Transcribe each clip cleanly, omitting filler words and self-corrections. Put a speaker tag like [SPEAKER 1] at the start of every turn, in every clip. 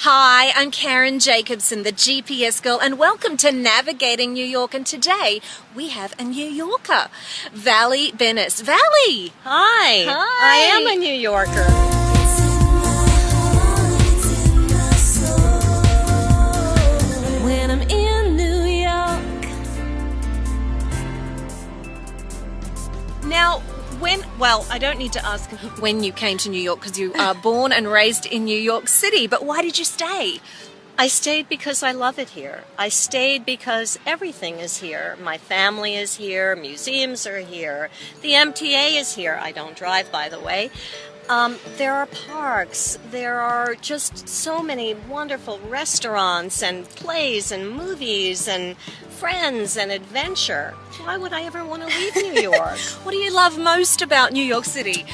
[SPEAKER 1] Hi, I'm Karen Jacobsen, the GPS girl, and welcome to Navigating New York. And today we have a New Yorker, Vali Bennis. Vali!
[SPEAKER 2] Hi.
[SPEAKER 1] Hi.
[SPEAKER 2] I am a New Yorker.
[SPEAKER 1] When I'm in New York. Now, I don't need to ask when you came to New York because you are born and raised in New York City, but why did you stay?
[SPEAKER 2] I stayed because I love it here. I stayed because everything is here. My family is here, museums are here, the MTA is here. I don't drive, by the way. There are parks, there are just so many wonderful restaurants and plays and movies and friends and adventure. Why would I ever want to leave New York?
[SPEAKER 1] What do you love most about New York City?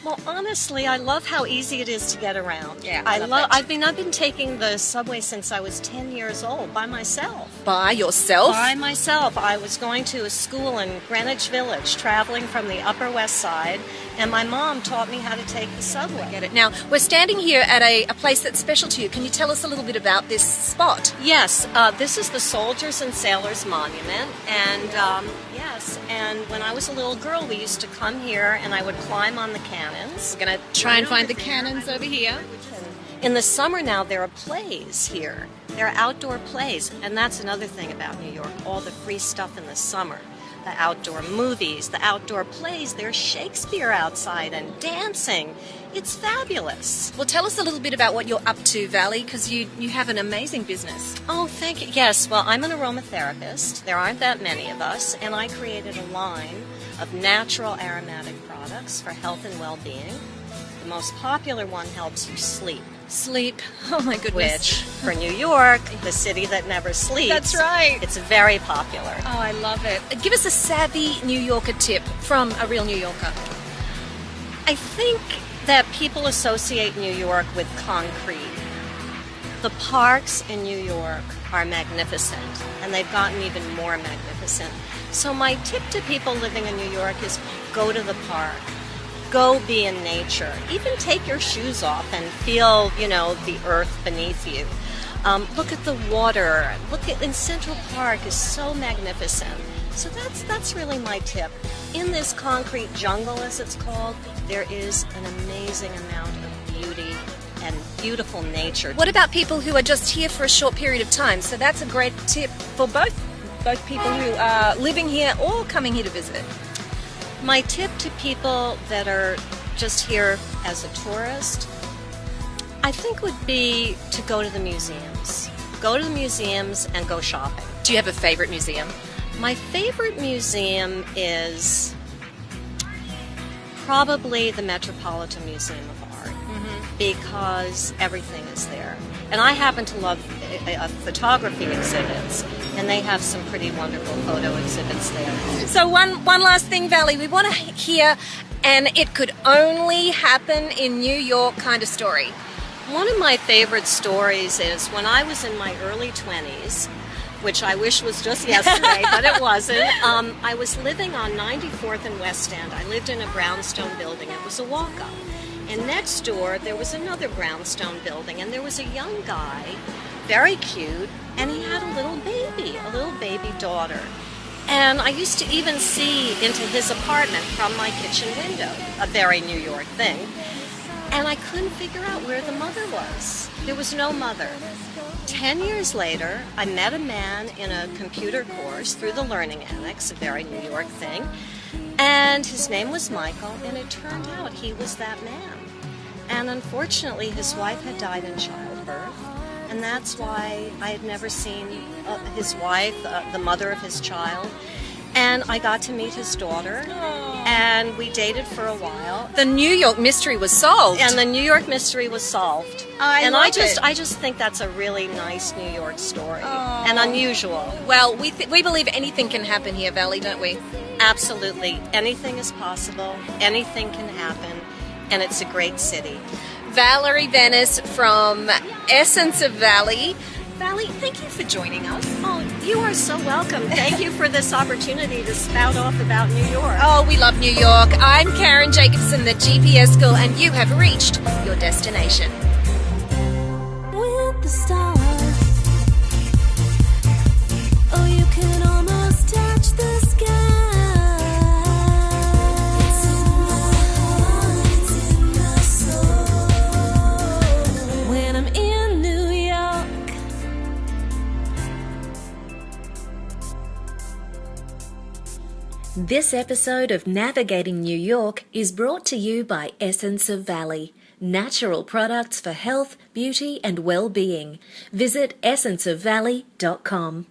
[SPEAKER 2] Well, honestly, I love how easy it is to get around.
[SPEAKER 1] Yeah,
[SPEAKER 2] I've been taking the subway since I was 10 years old by myself.
[SPEAKER 1] By yourself?
[SPEAKER 2] By myself. I was going to a school in Greenwich Village, traveling from the Upper West Side, and my mom taught me how to take the subway.
[SPEAKER 1] Get it. Now, we're standing here at a place that's special to you. Can you tell us a little bit about this spot?
[SPEAKER 2] Yes, this is the Soldiers and Sailors Monument, and and when I was a little girl, we used to come here, and I would climb on the cannons.
[SPEAKER 1] We're going to try and find the cannons over here.
[SPEAKER 2] In the summer now, there are plays here. There are outdoor plays, and that's another thing about New York, all the free stuff in the summer. The outdoor movies, the outdoor plays, there's Shakespeare outside and dancing. It's fabulous.
[SPEAKER 1] Well, tell us a little bit about what you're up to, Vali, because you have an amazing business.
[SPEAKER 2] Oh, thank you. Yes, well, I'm an aromatherapist. There aren't that many of us, and I created a line of natural aromatic products for health and well-being. The most popular one helps you sleep.
[SPEAKER 1] Sleep. Oh, my goodness.
[SPEAKER 2] Which, for New York, the city that never sleeps,
[SPEAKER 1] that's right.
[SPEAKER 2] It's very popular.
[SPEAKER 1] Oh, I love it. Give us a savvy New Yorker tip from a real New Yorker.
[SPEAKER 2] I think that people associate New York with concrete. The parks in New York are magnificent, and they've gotten even more magnificent. So my tip to people living in New York is go to the park. Go be in nature. Even take your shoes off and feel, the earth beneath you. Look at the water. In Central Park is so magnificent. So that's really my tip. In this concrete jungle, as it's called, there is an amazing amount of beauty and beautiful nature.
[SPEAKER 1] What about people who are just here for a short period of time? So that's a great tip for both people who are living here or coming here to visit.
[SPEAKER 2] My tip to people that are just here as a tourist, I think would be to go to the museums. Go to the museums and go shopping.
[SPEAKER 1] Do you have a favorite museum?
[SPEAKER 2] My favorite museum is probably the Metropolitan Museum of Art, because everything is there. And I happen to love photography exhibits, and they have some pretty wonderful photo exhibits there.
[SPEAKER 1] So one last thing, Vali, we want to hear an it could only happen in New York kind of story.
[SPEAKER 2] One of my favorite stories is when I was in my early 20s, which I wish was just yesterday, but it wasn't. I was living on 94th and West End. I lived in a brownstone building. It was a walk-up. And next door, there was another brownstone building, and there was a young guy, very cute, and he had a little baby daughter. And I used to even see into his apartment from my kitchen window, a very New York thing. And I couldn't figure out where the mother was. There was no mother. 10 years later, I met a man in a computer course through the Learning Annex, a very New York thing, and his name was Michael, and it turned out he was that man. And unfortunately, his wife had died in childbirth, and that's why I had never seen his wife, the mother of his child. And I got to meet his daughter, and we dated for a while.
[SPEAKER 1] The New York mystery was solved.
[SPEAKER 2] And the New York mystery was solved. I just think that's a really nice New York story, and unusual.
[SPEAKER 1] Well, we believe anything can happen here, Vali, don't we?
[SPEAKER 2] Absolutely. Anything is possible. Anything can happen, and it's a great city.
[SPEAKER 1] Vali Bennis from Essence of Vali. Vali, thank you for joining us.
[SPEAKER 2] Oh, you are so welcome. Thank you for this opportunity to spout off about New York.
[SPEAKER 1] Oh, we love New York. I'm Karen Jacobsen, the GPS girl, and you have reached your destination. With This episode of Navigating New York is brought to you by Essence of Valley, natural products for health, beauty and well-being. Visit essenceofvalley.com.